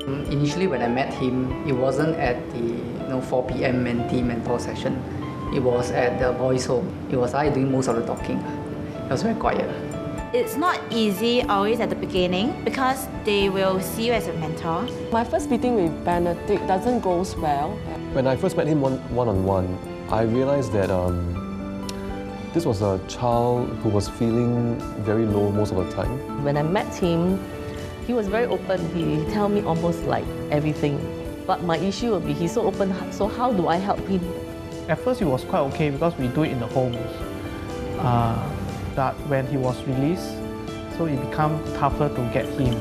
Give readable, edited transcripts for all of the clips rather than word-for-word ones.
Initially, when I met him, it wasn't at the 4 p.m. mentor session. It was at the boys' home. It was I doing most of the talking. It was very quiet. It's not easy always at the beginning because they will see you as a mentor. My first meeting with Benedict doesn't go well. When I first met him one-on-one, I realized that this was a child who was feeling very low most of the time. When I met him, he was very open. He tell me almost like everything. But my issue would be he's so open, so how do I help him? At first it was quite okay because we do it in the homes. But when he was released, so it became tougher to get him.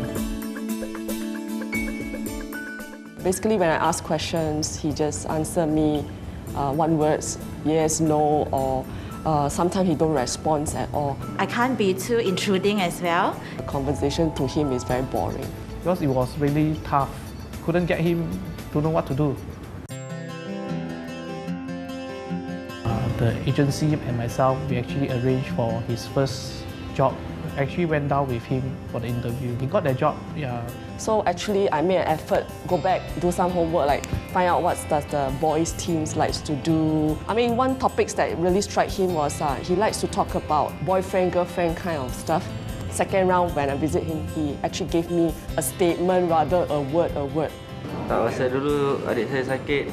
Basically, when I ask questions, he just answer me one words, yes, no, or sometimes he don't respond at all. I can't be too intruding as well. The conversation to him is very boring. Because it was really tough. Couldn't get him to know what to do. The agency and myself, we actually arranged for his first job. Actually went down with him for the interview. He got the job, yeah. So actually, I made an effort, go back, do some homework, like find out what does the boys' teams likes to do. I mean, one topic that really struck him was he likes to talk about boyfriend, girlfriend kind of stuff. Second round, when I visit him, he actually gave me a statement rather a word. Tak masa dulu adik saya sakit,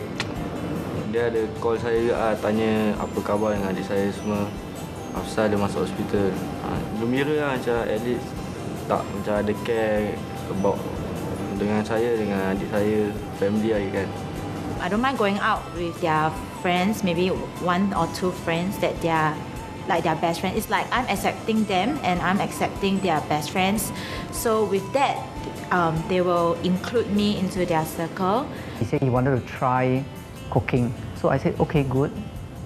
dia ada call saya juga tanya apa khabar dengan adik saya semua. Afsal dia masuk hospital. Gembira lah macam at least tak macam ada care about dengan saya, dengan adik saya, family lagi kan. I don't mind going out with their friends, maybe one or two friends that they are like their best friend. It's like I'm accepting them and I'm accepting their best friends. So with that, they will include me into their circle. He said he wanted to try cooking. So I said, okay, good.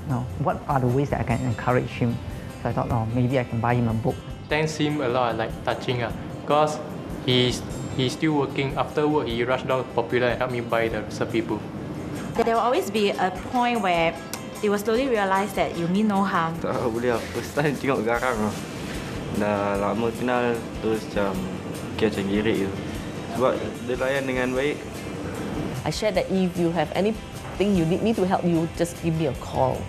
Now, what are the ways that I can encourage him? So I thought, maybe I can buy him a book. Thanks him a lot, like touching, because he's still working. After work, he rushed down Popular and helped me buy the recipe book. There will always be a point where they will slowly realize that you mean no harm. Tak boleh lah, first time tengok garang lah. Dah lama kenal, terus macam macam girik je. Sebab dia layan dengan baik. I shared that if you have anything you need me to help you, just give me a call.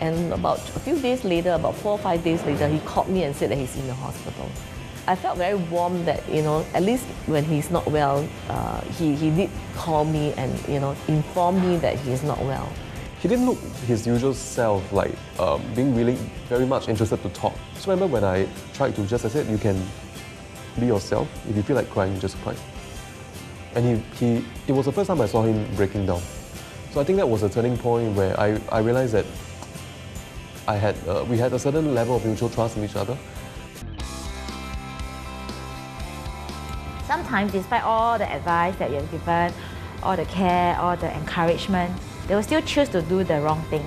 And about a few days later, about 4 or 5 days later, he called me and said that he's in the hospital. I felt very warm that, at least when he's not well, he did call me and, inform me that he's not well. He didn't look his usual self, like being really very much interested to talk. So I remember when I tried to I said, you can be yourself. If you feel like crying, just cry. And it was the first time I saw him breaking down. So I think that was a turning point where I realized that we had a certain level of mutual trust in each other. Sometimes, despite all the advice that you have given, all the care, all the encouragement, they will still choose to do the wrong thing.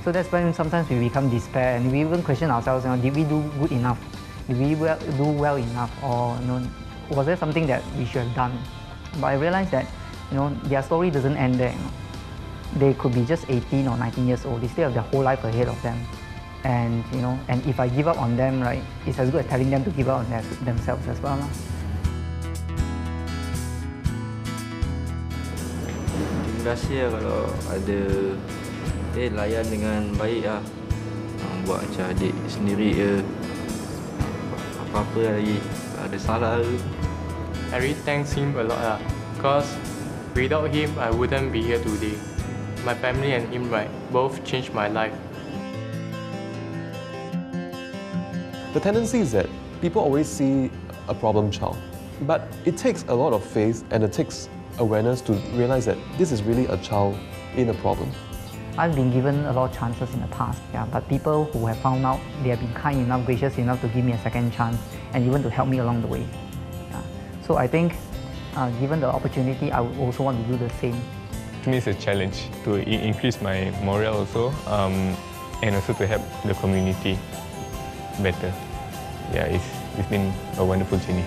So that's when sometimes we become despair and we even question ourselves, did we do good enough? Did we do well enough? Or was there something that we should have done? But I realized that their story doesn't end there. They could be just 18 or 19 years old. They still have their whole life ahead of them. And and if I give up on them, right, it's as good as telling them to give up on themselves as well. Terima kasih kalau ada layan dengan baik lah. Buat macam adik sendiri je. Apa-apa lagi ada salah ke. I really thanks him a lot because without him, I wouldn't be here today. My family and him, right, both changed my life. The tendency is that people always see a problem child, but it takes a lot of faith and it takes awareness to realize that this is really a child in a problem. I've been given a lot of chances in the past, but people who have found out, they have been kind enough, gracious enough to give me a second chance and even to help me along the way. So I think, given the opportunity, I would also want to do the same. To me, it's a challenge to increase my morale also, and also to help the community better. Yeah, it's been a wonderful journey.